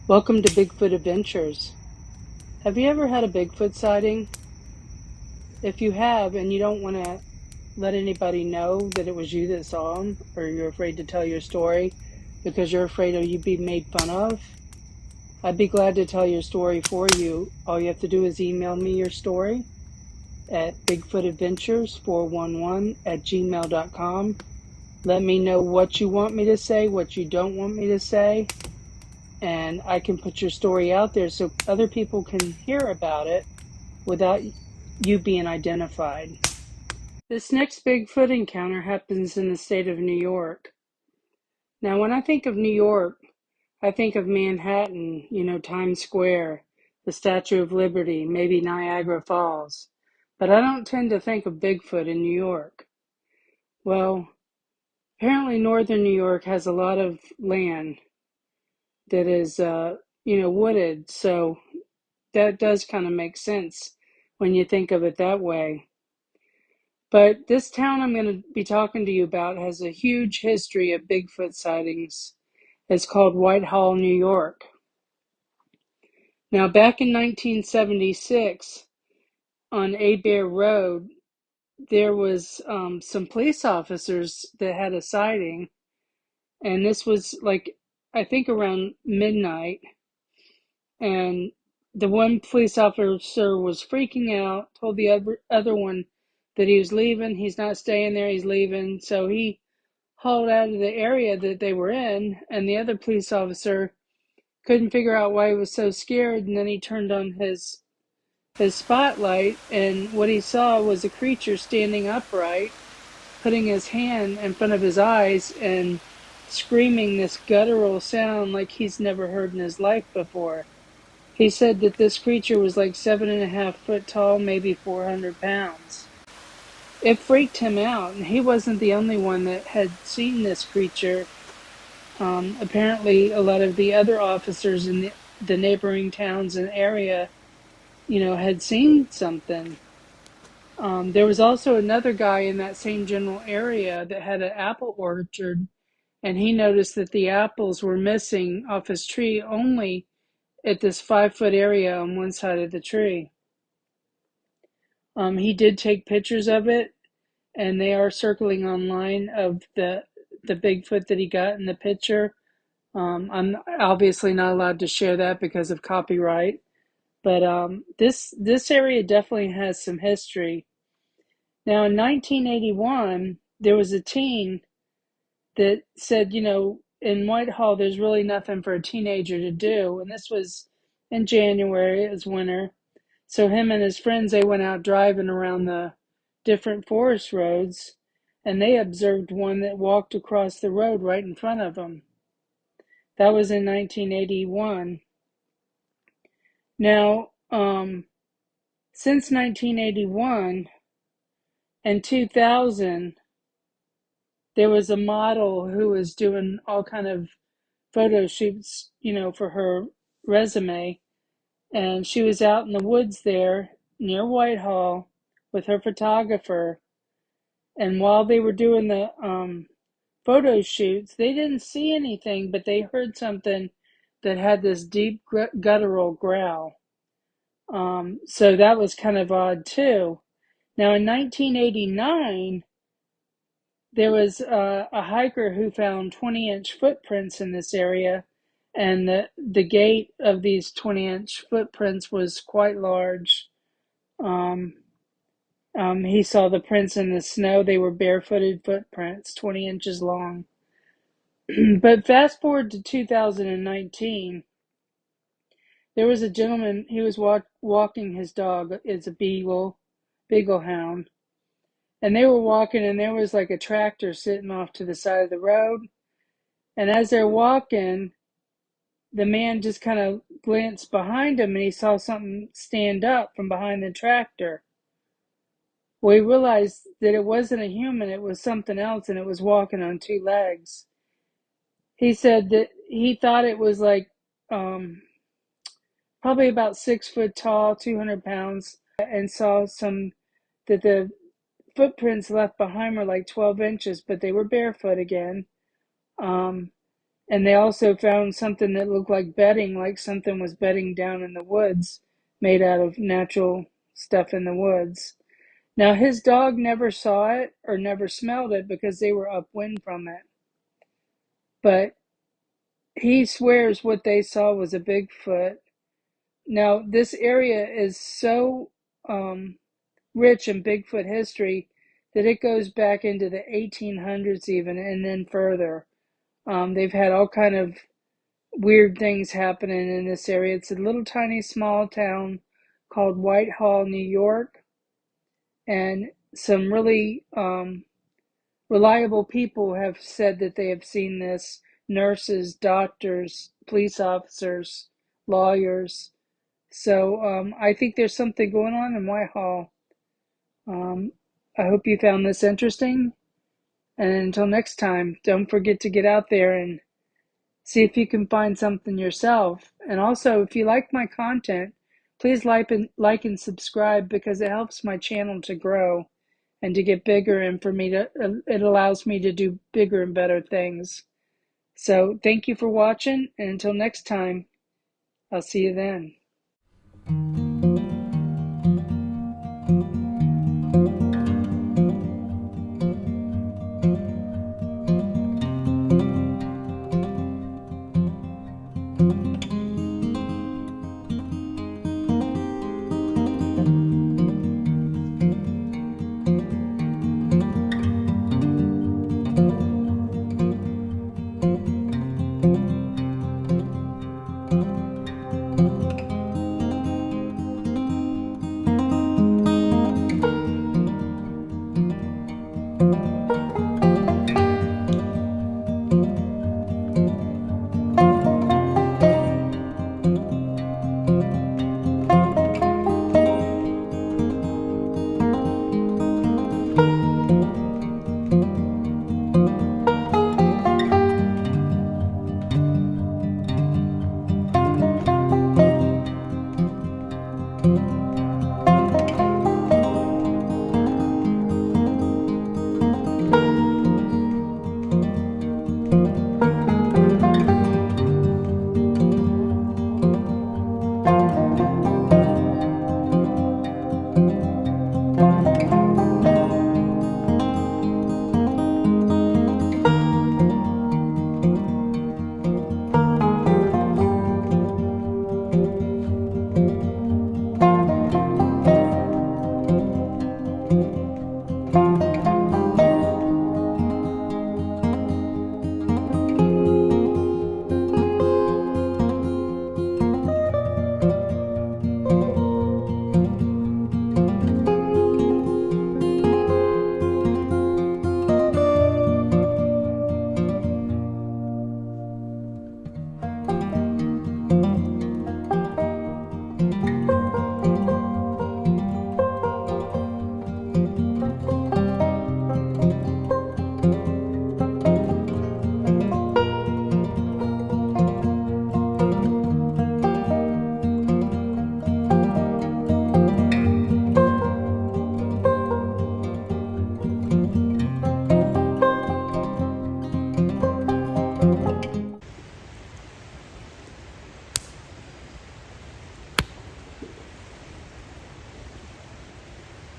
Welcome to Bigfoot Adventures. Have you ever had a Bigfoot sighting? If you have and you don't want to let anybody know that it was you that saw them, or you're afraid to tell your story because you're afraid of you being made fun of, I'd be glad to tell your story for you. All you have to do is email me your story at bigfootadventures411@gmail.com. Let me know what you want me to say, what you don't want me to say, and I can put your story out there so other people can hear about it without you being identified. This next Bigfoot encounter happens in the state of New York. Now, when I think of New York, I think of Manhattan, Times Square, the Statue of Liberty, maybe Niagara Falls. But I don't tend to think of Bigfoot in New York. Well, apparently northern New York has a lot of land that is, wooded, so that does kind of make sense when you think of it that way. But this town I'm going to be talking to you about has a huge history of Bigfoot sightings. It's called Whitehall, New York. Now, back in 1976, on Adair Road, there was some police officers that had a sighting, and this was I think around midnight, and the one police officer was freaking out, told the other one that he was leaving. He's not staying there, he's leaving. So he hauled out of the area that they were in, and the other police officer couldn't figure out why he was so scared, and then he turned on his spotlight, and what he saw was a creature standing upright, putting his hand in front of his eyes and screaming this guttural sound like he's never heard in his life before. He said that this creature was like 7.5 foot tall, maybe 400 pounds. It freaked him out, and he wasn't the only one that had seen this creature. Apparently, a lot of the other officers in the neighboring towns and area, had seen something. There was also another guy in that same general area that had an apple orchard, and he noticed that the apples were missing off his tree only at this 5 foot area on one side of the tree. He did take pictures of it, and they are circling online of the Bigfoot that he got in the picture. I'm obviously not allowed to share that because of copyright, but this area definitely has some history. Now, in 1981, there was a teen that said, in Whitehall, there's really nothing for a teenager to do, and this was in January. It was winter. So him and his friends, they went out driving around the different forest roads, and they observed one that walked across the road right in front of them. That was in 1981. Now, since 1981 and 2000, there was a model who was doing all kind of photo shoots, for her resume, and she was out in the woods there near Whitehall with her photographer. And while they were doing the photo shoots, they didn't see anything, but they heard something that had this deep guttural growl. So that was kind of odd too. Now, in 1989, there was a hiker who found 20-inch footprints in this area, and the gait of these 20-inch footprints was quite large. He saw the prints in the snow. They were barefooted footprints, 20 inches long. But fast forward to 2019, there was a gentleman. He was walking his dog. It's a beagle hound. And they were walking, and there was like a tractor sitting off to the side of the road. And as they're walking, the man just kind of glanced behind him, and he saw something stand up from behind the tractor. Well, he realized that it wasn't a human, it was something else, and it was walking on two legs. He said that he thought it was probably about 6 foot tall, 200 pounds, and saw that the footprints left behind were like 12 inches, but they were barefoot again. And they also found something that looked like bedding, like something was bedding down in the woods, made out of natural stuff in the woods. Now, his dog never saw it or never smelled it because they were upwind from it. But he swears what they saw was a Bigfoot. Now, this area is so rich in Bigfoot history that it goes back into the 1800s even, and then further. They've had all kind of weird things happening in this area. It's a little tiny small town called Whitehall, New York, and some really reliable people have said that they have seen this: nurses, doctors, police officers, lawyers. So I think there's something going on in Whitehall. Um, I hope you found this interesting. And until next time, don't forget to get out there and see if you can find something yourself. And also, if you like my content, please like and subscribe, because it helps my channel to grow and to get bigger, and for me to it allows me to do bigger and better things. So thank you for watching, and until next time, I'll see you then.